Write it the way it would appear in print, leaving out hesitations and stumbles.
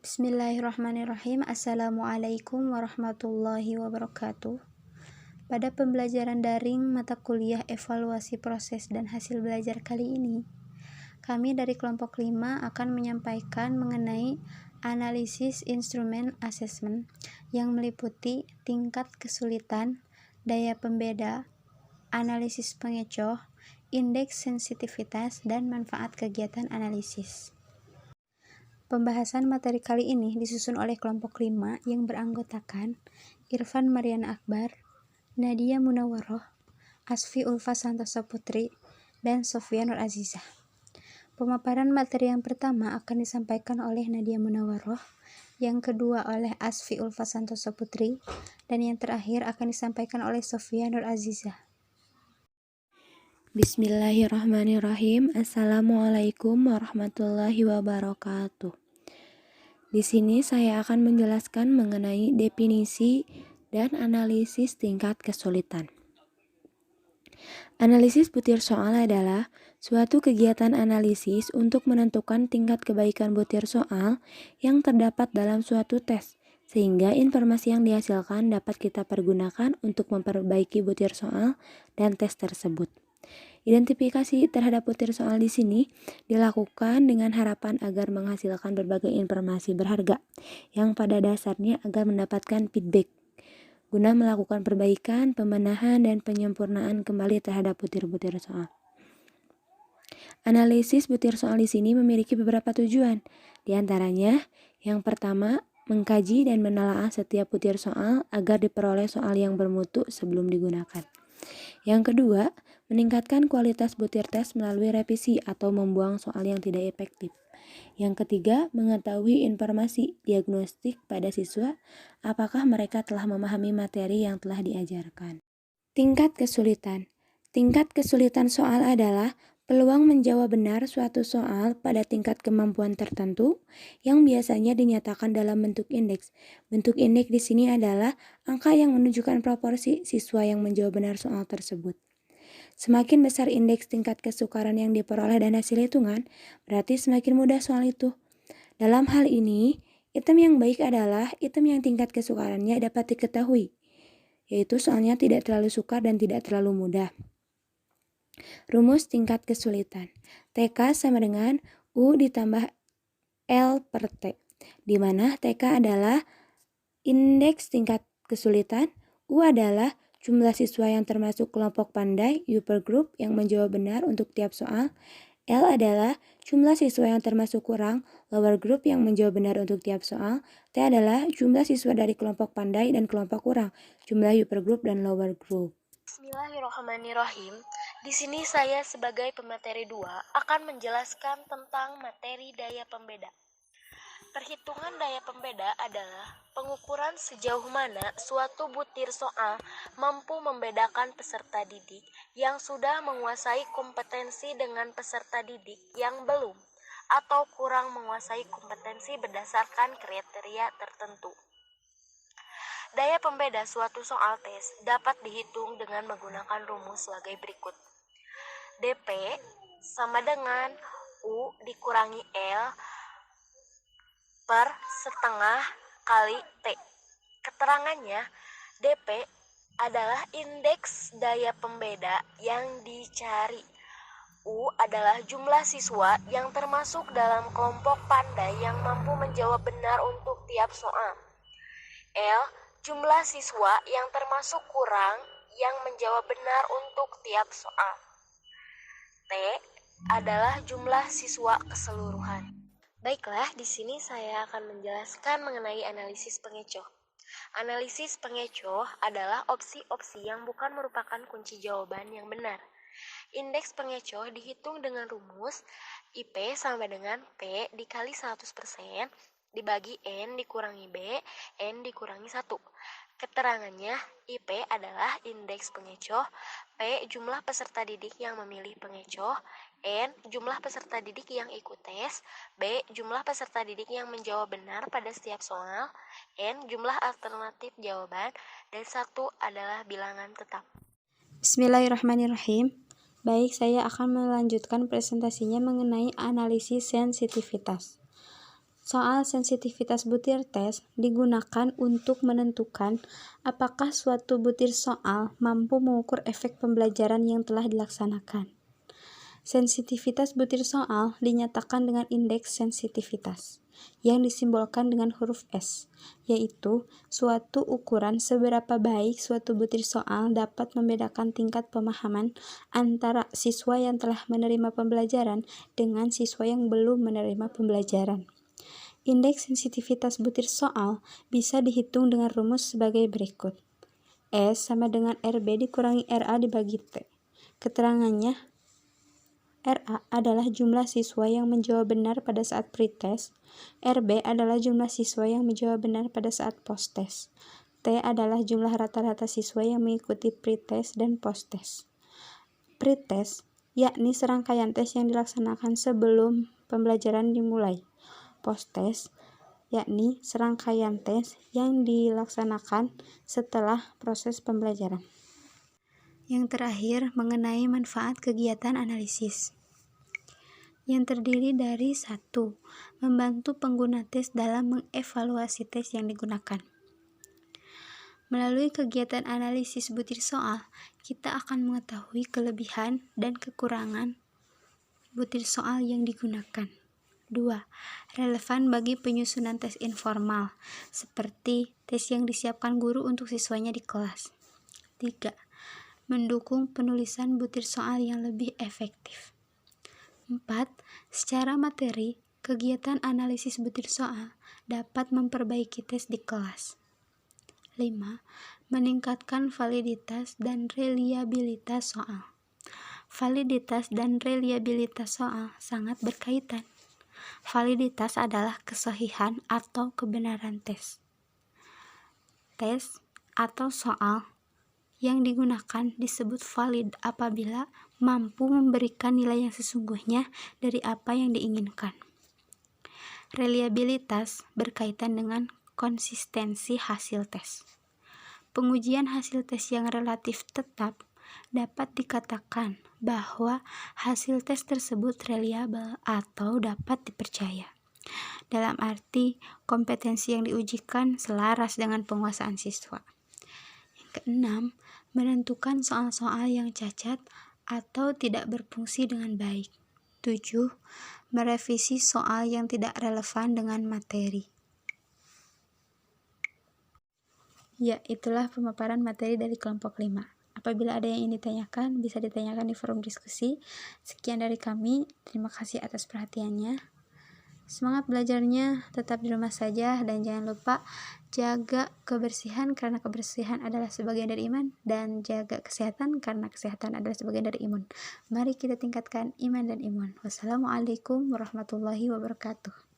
Bismillahirrahmanirrahim. Assalamualaikum warahmatullahi wabarakatuh. Pada pembelajaran daring mata kuliah evaluasi proses dan hasil belajar kali ini, kami dari kelompok 5 akan menyampaikan mengenai analisis instrumen assessment yang meliputi tingkat kesulitan, daya pembeda, analisis pengecoh, indeks sensitivitas, dan manfaat kegiatan analisis. Pembahasan materi kali ini disusun oleh kelompok 5 yang beranggotakan Irfan Mariana Akbar, Nadia Munawwaroh, Asfi Ulfa Santosa Putri, dan Sofia Nur Azizah. Pemaparan materi yang pertama akan disampaikan oleh Nadia Munawwaroh, yang kedua oleh Asfi Ulfa Santosa Putri, dan yang terakhir akan disampaikan oleh Sofia Nur Azizah. Bismillahirrahmanirrahim. Assalamualaikum warahmatullahi wabarakatuh. Di sini saya akan menjelaskan mengenai definisi dan analisis tingkat kesulitan. Analisis butir soal adalah suatu kegiatan analisis untuk menentukan tingkat kebaikan butir soal yang terdapat dalam suatu tes, sehingga informasi yang dihasilkan dapat kita pergunakan untuk memperbaiki butir soal dan tes tersebut. Identifikasi terhadap butir soal di sini dilakukan dengan harapan agar menghasilkan berbagai informasi berharga yang pada dasarnya agar mendapatkan feedback guna melakukan perbaikan, pembenahan, dan penyempurnaan kembali terhadap butir-butir soal. Analisis butir soal di sini memiliki beberapa tujuan. Di antaranya, yang pertama, mengkaji dan menelaah setiap butir soal agar diperoleh soal yang bermutu sebelum digunakan. Yang kedua, meningkatkan kualitas butir tes melalui revisi atau membuang soal yang tidak efektif. Yang ketiga, mengetahui informasi diagnostik pada siswa apakah mereka telah memahami materi yang telah diajarkan. Tingkat kesulitan. Tingkat kesulitan soal adalah peluang menjawab benar suatu soal pada tingkat kemampuan tertentu yang biasanya dinyatakan dalam bentuk indeks. Bentuk indeks di sini adalah angka yang menunjukkan proporsi siswa yang menjawab benar soal tersebut. Semakin besar indeks tingkat kesukaran yang diperoleh dan hasil hitungan, berarti semakin mudah soal itu. Dalam hal ini, item yang baik adalah item yang tingkat kesukarannya dapat diketahui, yaitu soalnya tidak terlalu sukar dan tidak terlalu mudah. Rumus tingkat kesulitan. TK sama dengan U ditambah L per T, di mana TK adalah indeks tingkat kesulitan, U adalah jumlah siswa yang termasuk kelompok pandai, upper group, yang menjawab benar untuk tiap soal. L adalah jumlah siswa yang termasuk kurang, lower group, yang menjawab benar untuk tiap soal. T adalah jumlah siswa dari kelompok pandai dan kelompok kurang, jumlah upper group dan lower group. Bismillahirrahmanirrahim. Di sini saya sebagai pemateri 2 akan menjelaskan tentang materi daya pembeda. Perhitungan daya pembeda adalah pengukuran sejauh mana suatu butir soal mampu membedakan peserta didik yang sudah menguasai kompetensi dengan peserta didik yang belum atau kurang menguasai kompetensi berdasarkan kriteria tertentu. Daya pembeda suatu soal tes dapat dihitung dengan menggunakan rumus sebagai berikut. DP sama dengan U dikurangi L per setengah kali T. Keterangannya, DP adalah indeks daya pembeda yang dicari. U adalah jumlah siswa yang termasuk dalam kelompok pandai yang mampu menjawab benar untuk tiap soal. L, jumlah siswa yang termasuk kurang yang menjawab benar untuk tiap soal. T adalah jumlah siswa keseluruhan. Baiklah, di sini saya akan menjelaskan mengenai analisis pengecoh. Analisis pengecoh adalah opsi-opsi yang bukan merupakan kunci jawaban yang benar. Indeks pengecoh dihitung dengan rumus IP sama dengan P dikali 100% dibagi N dikurangi B, N dikurangi 1. Keterangannya, IP adalah indeks pengecoh, P jumlah peserta didik yang memilih pengecoh, N jumlah peserta didik yang ikut tes, B jumlah peserta didik yang menjawab benar pada setiap soal, N jumlah alternatif jawaban, dan 1 adalah bilangan tetap. Bismillahirrahmanirrahim. Baik, saya akan melanjutkan presentasinya mengenai analisis sensitivitas. Soal sensitivitas butir tes digunakan untuk menentukan apakah suatu butir soal mampu mengukur efek pembelajaran yang telah dilaksanakan. Sensitivitas butir soal dinyatakan dengan indeks sensitivitas, yang disimbolkan dengan huruf S, yaitu suatu ukuran seberapa baik suatu butir soal dapat membedakan tingkat pemahaman antara siswa yang telah menerima pembelajaran dengan siswa yang belum menerima pembelajaran. Indeks sensitivitas butir soal bisa dihitung dengan rumus sebagai berikut. S sama dengan RB dikurangi RA dibagi T. Keterangannya, RA adalah jumlah siswa yang menjawab benar pada saat pretest, RB adalah jumlah siswa yang menjawab benar pada saat posttest, T adalah jumlah rata-rata siswa yang mengikuti pretest dan posttest. Pretest, yakni serangkaian tes yang dilaksanakan sebelum pembelajaran dimulai. Posttest, yakni serangkaian tes yang dilaksanakan setelah proses pembelajaran. Yang terakhir, mengenai manfaat kegiatan analisis, yang terdiri dari 1. Membantu pengguna tes dalam mengevaluasi tes yang digunakan. Melalui kegiatan analisis butir soal, kita akan mengetahui kelebihan dan kekurangan butir soal yang digunakan. 2. Relevan bagi penyusunan tes informal, seperti tes yang disiapkan guru untuk siswanya di kelas. 3. Mendukung penulisan butir soal yang lebih efektif. 4. Secara materi, kegiatan analisis butir soal dapat memperbaiki tes di kelas. 5. Meningkatkan validitas dan reliabilitas soal. Validitas dan reliabilitas soal sangat berkaitan. Validitas adalah kesahihan atau kebenaran tes. Tes atau soal yang digunakan disebut valid apabila mampu memberikan nilai yang sesungguhnya dari apa yang diinginkan. Reliabilitas berkaitan dengan konsistensi hasil tes. Pengujian hasil tes yang relatif tetap dapat dikatakan bahwa hasil tes tersebut reliabel atau dapat dipercaya. Dalam arti, kompetensi yang diujikan selaras dengan penguasaan siswa. Yang keenam, menentukan soal-soal yang cacat atau tidak berfungsi dengan baik. 7. Merevisi soal yang tidak relevan dengan materi. Ya, itulah pemaparan materi dari kelompok 5. Apabila ada yang ingin ditanyakan, bisa ditanyakan di forum diskusi. Sekian dari kami, terima kasih atas perhatiannya. Semangat belajarnya, tetap di rumah saja, dan jangan lupa jaga kebersihan karena kebersihan adalah sebagian dari iman, dan jaga kesehatan karena kesehatan adalah sebagian dari imun. Mari kita tingkatkan iman dan imun. Wassalamualaikum warahmatullahi wabarakatuh.